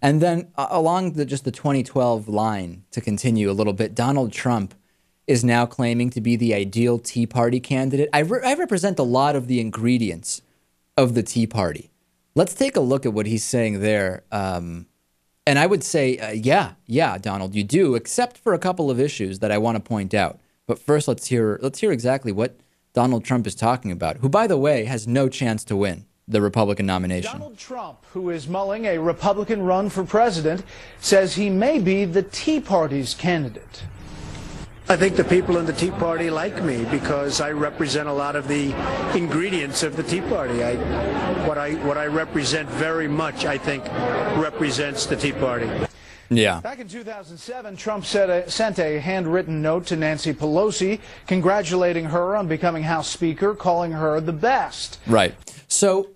And then along just the 2012 line, to continue a little bit, Donald Trump is now claiming to be the ideal Tea Party candidate. I represent a lot of the ingredients of the Tea Party. Let's take a look at what he's saying there. And I would say, yeah, Donald, you do, except for a couple of issues that I want to point out. But first, let's hear exactly what Donald Trump is talking about, who, by the way, has no chance to win the Republican nomination. Donald Trump, who is mulling a Republican run for president, says he may be the Tea Party's candidate. I think the people in the Tea Party like me because I represent a lot of the ingredients of the Tea Party. What I represent very much, I think, represents the Tea Party. Yeah. Back in 2007, Trump sent a handwritten note to Nancy Pelosi congratulating her on becoming House Speaker, calling her the best. Right. So,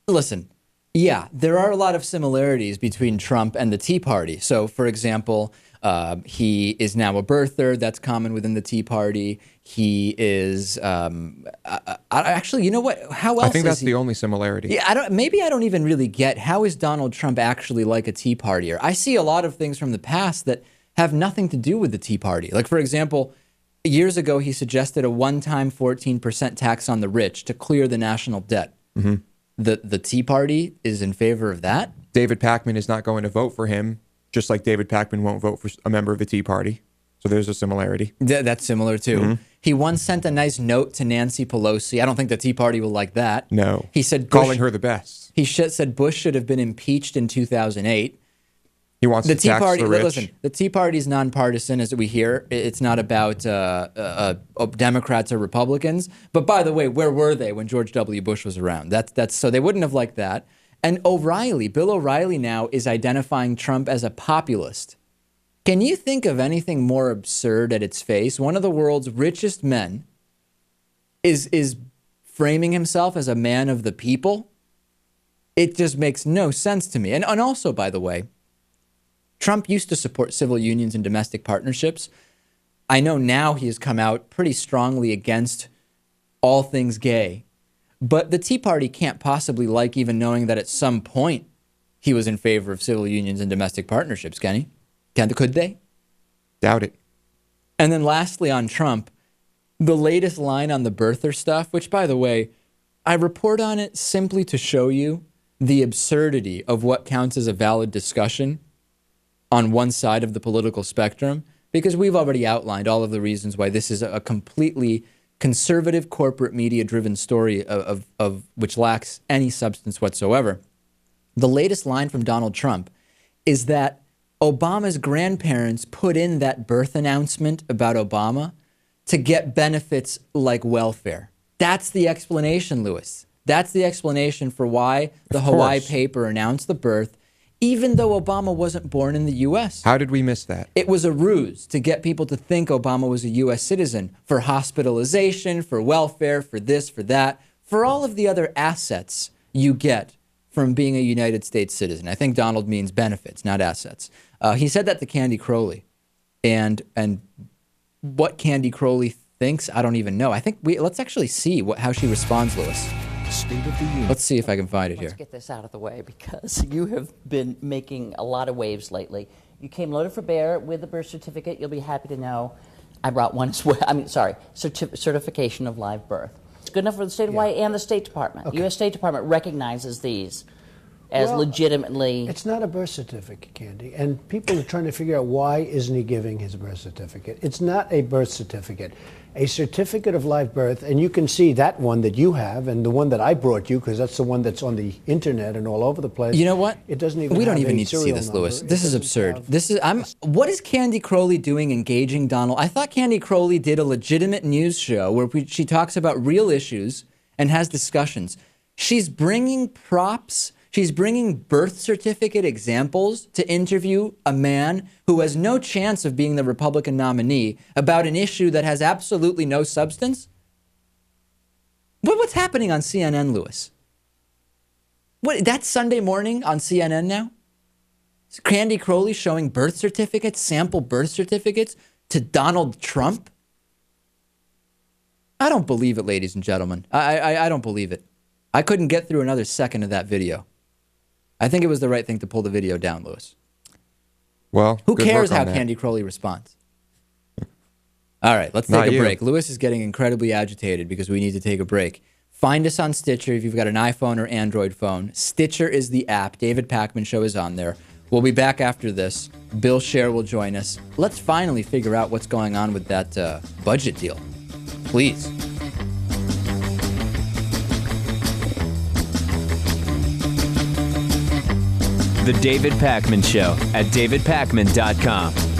listen, yeah, there are a lot of similarities between Trump and the Tea Party. So, for example, he is now a birther. That's common within the Tea Party. He is actually, you know what? How else? I think that's the only similarity. Yeah, maybe I don't even really get how is Donald Trump actually like a Tea Partier. I see a lot of things from the past that have nothing to do with the Tea Party. Like, for example, years ago, he suggested a one-time 14% tax on the rich to clear the national debt. Mm-hmm. The Tea Party is in favor of that. David Pakman is not going to vote for him, just like David Pakman won't vote for a member of the Tea Party. So there's a similarity. That's similar, too. Mm-hmm. He once sent a nice note to Nancy Pelosi. I don't think the Tea Party will like that. No. He said calling her the best. He said Bush should have been impeached in 2008. He wants the to Tea tax Party. the rich. Listen, the Tea Party is nonpartisan, as we hear. It's not about Democrats or Republicans. But by the way, where were they when George W. Bush was around? That's so they wouldn't have liked that. And Bill O'Reilly now is identifying Trump as a populist. Can you think of anything more absurd at its face? One of the world's richest men is framing himself as a man of the people. It just makes no sense to me. And also, by the way, Trump used to support civil unions and domestic partnerships. I know now he has come out pretty strongly against all things gay. But the Tea Party can't possibly like even knowing that at some point he was in favor of civil unions and domestic partnerships, can he? Could they? Doubt it. And then lastly on Trump, the latest line on the birther stuff, which, by the way, I report on it simply to show you the absurdity of what counts as a valid discussion on one side of the political spectrum, because we've already outlined all of the reasons why this is a completely conservative corporate media-driven story of which lacks any substance whatsoever. The latest line from Donald Trump is that Obama's grandparents put in that birth announcement about Obama to get benefits like welfare. That's the explanation, Lewis. That's the explanation for why the Hawaii paper announced the birth, even though Obama wasn't born in the U.S. How did we miss that? It was a ruse to get people to think Obama was a U.S. citizen for hospitalization, for welfare, for this, for that, for all of the other assets you get from being a United States citizen. I think Donald means benefits, not assets. He said that to Candy Crowley. And what Candy Crowley thinks, I don't even know. I think let's actually see how she responds, Lewis. State of the Union. Let's see if I can find it here. Let's get this out of the way because you have been making a lot of waves lately. You came loaded for bear with a birth certificate. You'll be happy to know I brought one as well. Certification of live birth. It's good enough for the state of Hawaii and the State Department. Okay. U.S. State Department recognizes these as legitimately. It's not a birth certificate, Candy. And people are trying to figure out why isn't he giving his birth certificate. It's not a birth certificate. A certificate of live birth, and you can see that one that you have and the one that I brought you, because that's the one that's on the internet and all over the place. You know what? It doesn't even. We don't have even a need to see serial this, number. Lewis. It This is doesn't absurd. have- What is Candy Crowley doing engaging Donald? I thought Candy Crowley did a legitimate news show where she talks about real issues and has discussions. She's bringing props. She's bringing birth certificate examples to interview a man who has no chance of being the Republican nominee about an issue that has absolutely no substance. What's happening on CNN, Lewis? That's Sunday morning on CNN now? Is Candy Crowley showing birth certificates, sample birth certificates to Donald Trump? I don't believe it, ladies and gentlemen. I don't believe it. I couldn't get through another second of that video. I think it was the right thing to pull the video down, Lewis. Well, Who good cares work how on that. Candy Crowley responds? All right, let's Not take a you. break. Lewis is getting incredibly agitated because we need to take a break. Find us on Stitcher if you've got an iPhone or Android phone. Stitcher is the app. David Pakman Show is on there. We'll be back after this. Bill Scher will join us. Let's finally figure out what's going on with that budget deal. Please. The David Pakman Show at davidpakman.com.